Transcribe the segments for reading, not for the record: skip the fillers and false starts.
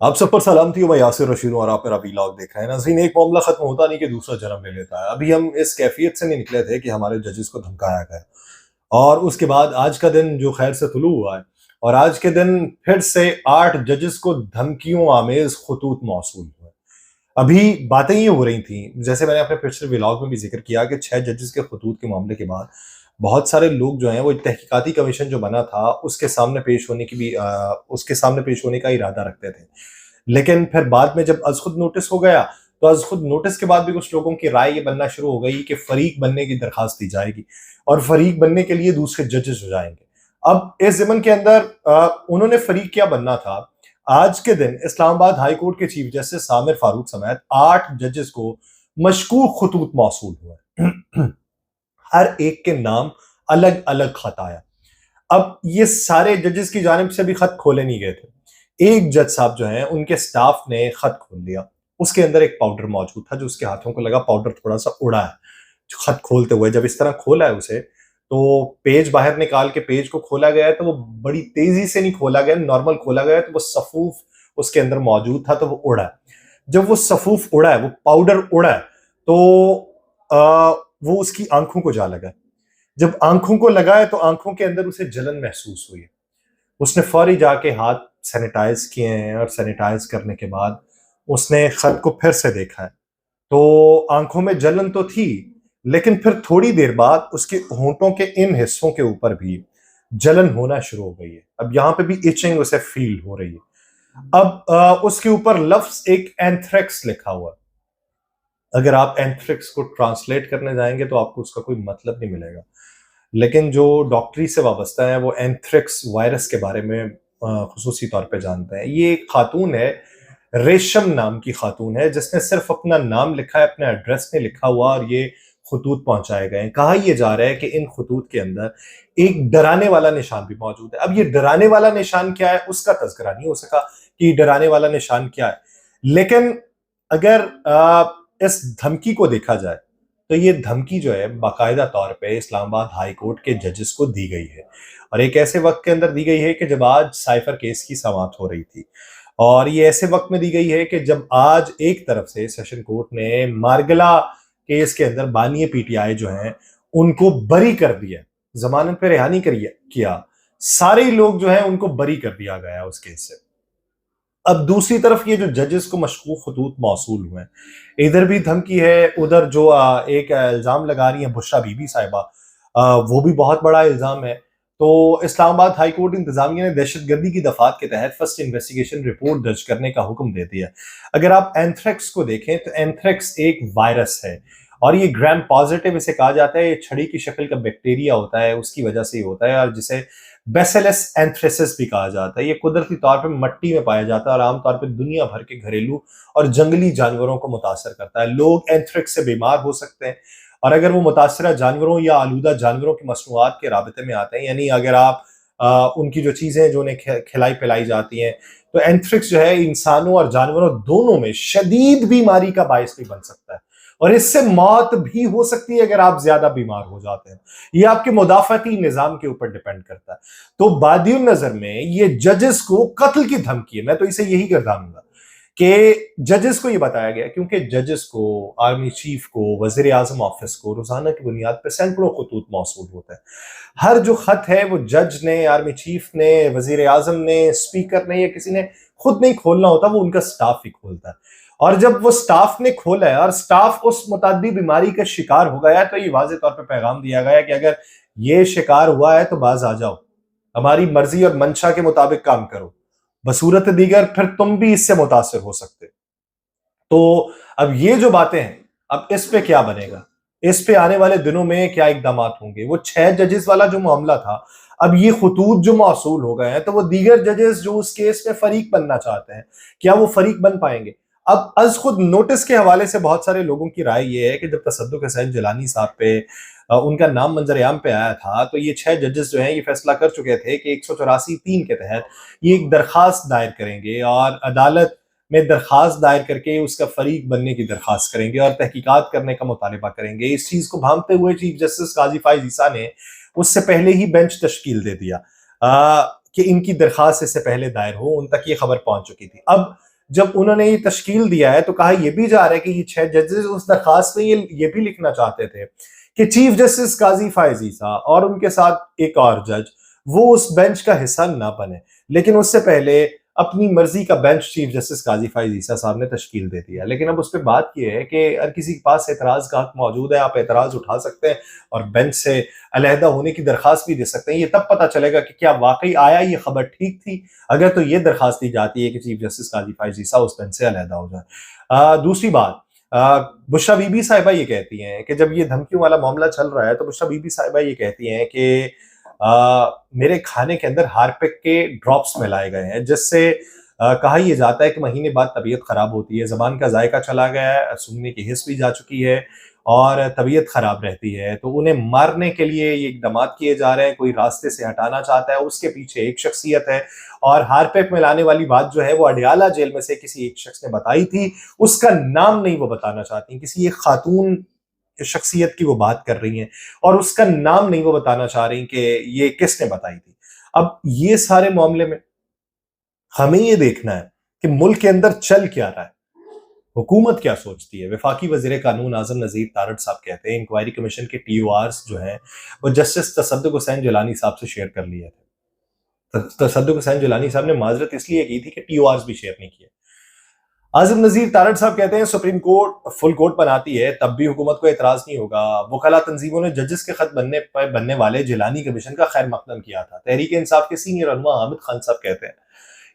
आप सब पर सलाम थी। मैं यासिर रशीद हूं और आप मेरा वीलॉग देख रहे हैं। नाज़रीन, एक मामला खत्म होता नहीं कि दूसरा जन्म ले लेता है। अभी हम इस कैफियत से नहीं निकले थे कि हमारे जजेस को धमकाया गया, और उसके बाद आज का दिन जो खैर से तुलू हुआ है, और आज के दिन फिर से 8 जजेस को धमकियों आमेज खतूत मौसूल हुए। अभी बातें ये हो रही थी, जैसे मैंने अपने पिछले व्लॉग में भी जिक्र किया, कि 6 जजेस के खतूत के मामले के बाद बहुत सारे लोग जो हैं वो तहकीकाती कमीशन जो बना था उसके सामने पेश होने की भी उसके सामने पेश होने का इरादा रखते थे। लेकिन फिर बाद में जब अज खुद नोटिस हो गया, तो अज खुद नोटिस के बाद भी कुछ लोगों की राय ये बनना शुरू हो गई कि फरीक बनने की दरखास्त दी जाएगी और फरीक बनने के लिए दूसरे जजेस हो जाएंगे। अब इस ज़मन के अंदर उन्होंने फरीक क्या बनना था। आज के दिन इस्लामाबाद हाई कोर्ट के चीफ जस्टिस सामिर फारूक समेत 8 जजेस को मशकूक खतूत मौसूल हुए। हर एक के नाम अलग अलग खत आया। अब ये सारे जजेस की जानिब से भी खत खोले नहीं गए थे। एक जज साहब जो हैं उनके स्टाफ ने खत खोल लिया। उसके अंदर एक पाउडर मौजूद था, जो उसके हाथों को लगा पाउडर थोड़ा सा उड़ा है। जो खत खोलते हुए जब इस तरह खोला है उसे, तो पेज बाहर निकाल के पेज को खोला गया है, तो वो बड़ी तेजी से नहीं खोला गया, नॉर्मल खोला गया है, तो वो सफूफ उसके अंदर मौजूद था, तो वो उड़ा है। जब वो सफूफ उड़ा है, वो पाउडर उड़ा है, तो वो उसकी आंखों को जा लगा। जब आंखों को लगा है तो आंखों के अंदर उसे जलन महसूस हुई। उसने फौरी जाके हाथ सैनिटाइज किए हैं, और सैनिटाइज करने के बाद उसने खत को फिर से देखा है। तो आंखों में जलन तो थी, लेकिन फिर थोड़ी देर बाद उसके होंठों के इन हिस्सों के ऊपर भी जलन होना शुरू हो गई है। अब यहां पे भी इचिंग उसे फील हो रही है। अब उसके ऊपर लफ्ज एक एंथ्रेक्स लिखा हुआ है। अगर आप एंथ्रेक्स को ट्रांसलेट करने जाएंगे तो आपको उसका कोई मतलब नहीं मिलेगा, लेकिन जो डॉक्टरी से वाबस्ता है वो एंथ्रेक्स वायरस के बारे में खुसूसी तौर पे जानते हैं। ये एक खातून है, रेशम नाम की खातून है, जिसने सिर्फ अपना नाम लिखा है, अपना एड्रेस नहीं लिखा हुआ, और ये खतूत पहुंचाए गए हैं। कहा यह जा रहा है कि इन खतूत के अंदर एक डराने वाला निशान भी मौजूद है। अब ये डराने वाला निशान क्या है उसका तज़किरा नहीं हो सका कि डराने वाला निशान क्या है, लेकिन अगर इस धमकी को देखा जाए तो ये धमकी जो है बाकायदा तौर पे इस्लामाबाद हाई कोर्ट के जजेस को दी गई है, और एक ऐसे वक्त के अंदर दी गई है कि जब आज साइफर केस की समाप्त हो रही थी, और ये ऐसे वक्त में दी गई है कि जब आज एक तरफ से सेशन कोर्ट ने मारगला केस के अंदर बानिए पीटीआई जो हैं उनको बरी कर दिया, जमानत पे रिहा नहीं किया। सारे लोग जो हैं उनको बरी कर दिया गया उस केस से। अब दूसरी तरफ ये जो जजेस को मशकूक खतूत मौसूल हुए हैं, इधर भी धमकी है, उधर जो एक इल्ज़ाम लगा रही है बुशरा बीबी साहिबा, वो भी बहुत बड़ा इल्ज़ाम है। तो इस्लामाबाद हाई कोर्ट इंतजामिया ने दहशतगर्दी की दफात के तहत फर्स्ट इन्वेस्टिगेशन रिपोर्ट दर्ज करने का हुक्म दे दिया। अगर आप एंथ्रेक्स को देखें तो एंथ्रेक्स एक वायरस है, और ये ग्राम पॉजिटिव इसे कहा जाता है। ये छड़ी की शक्ल का बैक्टीरिया होता है, उसकी वजह से ही होता है, और जिसे बेसिलस एंथ्रेसिस भी कहा जाता है। ये कुदरती तौर पर मिट्टी में पाया जाता है और आमतौर पर दुनिया भर के घरेलू और जंगली जानवरों को मुतासर करता है। लोग एंथ्रेक्स से बीमार हो सकते हैं, और अगर वो मुतासरा जानवरों या आलूदा जानवरों की मसनूआत के राबते में आते हैं, यानी अगर आप उनकी जो चीज़ें जो उन्हें खिलाई पिलाई जाती हैं, तो एंथ्रेक्स जो है इंसानों और जानवरों दोनों में शदीद बीमारी का बायस भी बन सकता है, और इससे मौत भी हो सकती है अगर आप ज्यादा बीमार हो जाते हैं। ये आपके मुदाफाती निजाम के ऊपर डिपेंड करता है। तो बादियुन नजर में ये जजेस को कत्ल की धमकी है। मैं तो इसे यही गर्दानूंगा कि जजेस को ये बताया गया, क्योंकि जजेस को, आर्मी चीफ को, वजीर आजम ऑफिस को रोजाना की बुनियाद पर सैकड़ों खतूत मौसूल होता है। हर जो खत है वो जज ने, आर्मी चीफ ने, वजीर आजम ने, स्पीकर ने या किसी ने खुद नहीं खोलना होता, वो उनका स्टाफ ही खोलता है। और जब वो स्टाफ ने खोला है और स्टाफ उस मुतादी बीमारी का शिकार हो गया है, तो ये वाज़ेह तौर पे पैगाम दिया गया है कि अगर ये शिकार हुआ है तो बाज आ जाओ, हमारी मर्जी और मंशा के मुताबिक काम करो, बसूरत दीगर फिर तुम भी इससे मुतासिर हो सकते। तो अब ये जो बातें हैं, अब इस पे क्या बनेगा, इस पे आने वाले दिनों में क्या इकदाम होंगे। वो 6 जजेस वाला जो मामला था, अब ये खतूत जो मौसूल हो गए हैं, तो वो दीगर जजेस जो उस केस में फरीक बनना चाहते हैं, क्या वो फरीक बन पाएंगे। अब अज खुद नोटिस के हवाले से बहुत सारे लोगों की राय ये है कि जब तसद्दुक हसैन जिलानी साहब पे उनका नाम मंजर-ए-आम पे आया था, तो ये 6 जजेस जो हैं ये फैसला कर चुके थे कि 184(3) के तहत ये एक दरखास्त दायर करेंगे, और अदालत में दरखास्त दायर करके उसका फरीक बनने की दरखास्त करेंगे और तहकीकात करने का मुतालिबा करेंगे। इस चीज को भांपते हुए चीफ जस्टिस काजी फाइज ईसा ने उससे पहले ही बेंच तश्कील दे दिया। कि इनकी दरखास्त इससे पहले दायर हो, उन तक ये खबर पहुंच चुकी थी। अब जब उन्होंने ये तश्कील दिया है तो कहा यह भी जा रहा है कि ये 6 जजेस उस दरखास्त में ये भी लिखना चाहते थे कि चीफ जस्टिस काजी फायज ईसा और उनके साथ एक और जज वो उस बेंच का हिस्सा ना बने, लेकिन उससे पहले अपनी मर्जी का बेंच चीफ जस्टिस काजी फायज ईसा साहब ने तश्कील दे दिया। लेकिन अब उस पर बात यह है कि अगर किसी के पास एतराज का हक मौजूद है, आप एतराज उठा सकते हैं और बेंच से अलहदा होने की दरखास्त भी दे सकते हैं। ये तब पता चलेगा कि क्या वाकई आया ये खबर ठीक थी, अगर तो ये दरखास्त दी जाती है कि चीफ जस्टिस काजी फायज ईसा उस बेंच से अलहदा हो जाए। दूसरी बात, बुशरा बीबी साहिबा ये कहती हैं कि जब ये धमकियों वाला मामला चल रहा है तो बुशरा बीबी साहिबा ये कहती हैं कि मेरे खाने के अंदर हार्पिक के ड्रॉप्स मिलाए गए हैं, जिससे कहा यह जाता है कि महीने बाद तबीयत खराब होती है, जबान का जायका चला गया है, सूंघने की हिस्स भी जा चुकी है और तबीयत खराब रहती है। तो उन्हें मारने के लिए ये इकदाम किए जा रहे हैं, कोई रास्ते से हटाना चाहता है, उसके पीछे एक शख्सियत है। और हार्पिक मिलाने वाली बात जो है वो अडियाला जेल में से किसी एक शख्स ने बताई थी, उसका नाम नहीं वो बताना चाहती, किसी एक खातून शख्सियत की वो बात कर रही हैं और उसका नाम नहीं वो बताना चाह रही कि ये किसने बताई थी। अब ये सारे मामले में हमें ये देखना है कि मुल्क के अंदर चल क्या रहा है, हुकूमत क्या सोचती है। वफाकी वज़ीर कानून आज़म नज़ीर तारड़ साहब कहते हैं इंक्वायरी कमीशन के TORs जो हैं वो जस्टिस तसद्दुक़ हुसैन जिलानी साहब से शेयर कर लिए थे। तसद्दुक़ हुसैन जिलानी साहब ने माजरत इसलिए की थी कि TORs भी शेयर नहीं किए। आज़म नज़ीर तारड़ साहब कहते हैं सुप्रीम कोर्ट फुल कोर्ट बनाती है तब भी हुकूमत को एतराज नहीं होगा। वकला तंजीमों ने जजेस के खत बनने वाले जिलानी कमीशन का खैर मकदम किया था। तहरीक इंसाफ के सीनियर रहनुमा हामिद खान साहब कहते हैं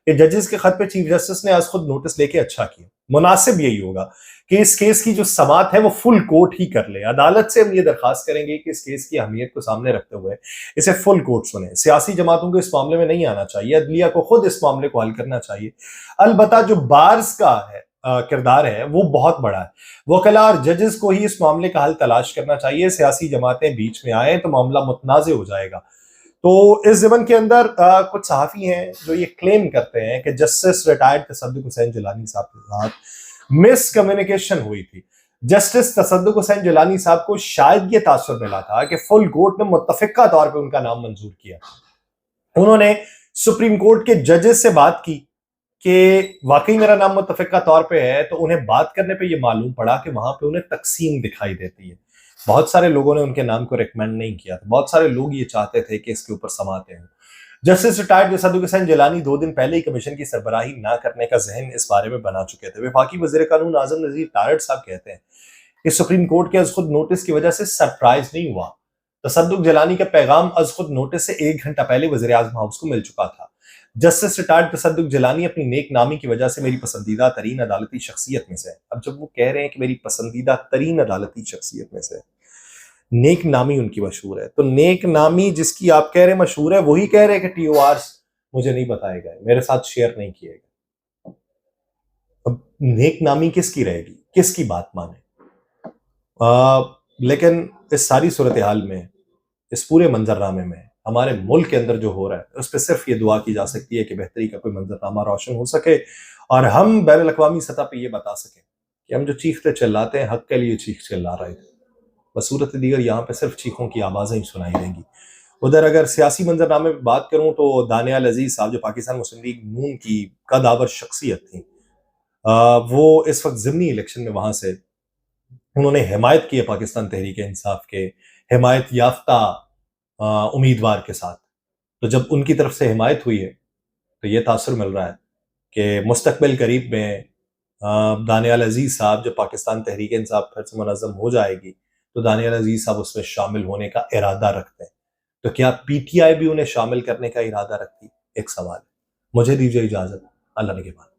कि जजेस के खत पे चीफ जस्टिस ने आज खुद नोटिस लेके अच्छा किया। मुनासिब यही होगा कि इस केस की जो समात है वो फुल कोर्ट ही कर ले। अदालत से हम ये दरखास्त करेंगे कि इस केस की अहमियत को सामने रखते हुए इसे फुल कोर्ट सुने। सियासी जमातों को इस मामले में नहीं आना चाहिए, अदलिया को खुद इस मामले को हल करना चाहिए। अलबत्ता जो बार्स का है किरदार है वो बहुत बड़ा है, वकला और जजेस को ही इस मामले का हल तलाश करना चाहिए। सियासी जमातें बीच में आए तो मामला मुतनाज़ हो जाएगा। तो इस ज़मन के अंदर कुछ सहाफ़ी हैं जो ये क्लेम करते हैं कि जस्टिस रिटायर्ड तसद्दुक़ हुसैन जिलानी साहब के साथ मिस कम्युनिकेशन हुई थी। जस्टिस तसद्दुक़ हुसैन जिलानी साहब को शायद ये तासुर मिला था कि फुल कोर्ट ने मुत्तफ़िक़ा तौर पर उनका नाम मंजूर किया। उन्होंने सुप्रीम कोर्ट के जजेस से बात की कि वाकई मेरा नाम मुत्तफ़िक़ा तौर पे है, तो उन्हें बात करने पे ये मालूम पड़ा कि वहां पे उन्हें तकसीम दिखाई देती है। बहुत सारे लोगों ने उनके नाम को रिकमेंड नहीं किया था, बहुत सारे लोग ये चाहते थे कि इसके ऊपर समाते हों। जस्टिस रिटायर्ड तसद्दुक़ हुसैन जिलानी 2 दिन पहले ही कमीशन की सरबराही ना करने का जहन इस बारे में बना चुके थे। वफाकी वज़ीर कानून आज़म नज़ीर तारड़ साहब कहते हैं कि सुप्रीम कोर्ट के अज खुद नोटिस की वजह से सरप्राइज नहीं हुआ। तसद्दुक़ जिलानी का पैगाम अज खुद नोटिस से 1 घंटा पहले वज़ीर आज़म हाउस को मिल चुका था। जस्टिस रिटायर्ड तसद्दुक़ जिलानी अपनी नेक नामी की वजह से मेरी पसंदीदा तरीन अदालती शख्सियत में से है। अब जब वो कह रहे हैं कि मेरी पसंदीदा तरीन अदालती शख्सियत में से, नेक नामी उनकी मशहूर है, तो नेक नामी जिसकी आप कह रहे हैं मशहूर है, वही कह रहे हैं कि TORs मुझे नहीं बताए गए, मेरे साथ शेयर नहीं किए गए। अब नेक नामी किसकी रहेगी, किसकी बात माने? लेकिन इस सारी सूरत हाल में, इस पूरे मंजरनामे में हमारे मुल्क के अंदर जो हो रहा है उस पर सिर्फ ये दुआ की जा सकती है कि बेहतरी का कोई मंजरनामा रोशन हो सके और हम बैनुल अक़वामी सतह पर यह बता सकें कि हम जो चीखते चिल्लाते हैं हक के लिए चीख चिल्ला रहे थे, बसूरत दीगर यहाँ पे सिर्फ चीखों की आवाज़ें ही सुनाई देंगी। उधर अगर सियासी मंजरनामे में बात करूँ तो दानियाल अजीज साहब जो पाकिस्तान मुस्लिम लीग नून की कदावर शख्सियत थी, वो इस वक्त ज़िमनी इलेक्शन में वहाँ से उन्होंने हिमायत की है पाकिस्तान तहरीक इंसाफ के हिमायत याफ्ता उम्मीदवार के साथ। तो जब उनकी तरफ से हिमायत हुई है तो ये तासुर मिल रहा है कि मुस्तकबिल करीब में दानियाल अजीज साहब जब पाकिस्तान तहरीक इंसाफ फिर से मुनज़्ज़म हो जाएगी तो दानियाल अजीज साहब उसमें शामिल होने का इरादा रखते हैं। तो क्या PTI भी उन्हें शामिल करने का इरादा रखती? एक सवाल है। मुझे दीजिए इजाज़त, अल्लाह ने के बाद।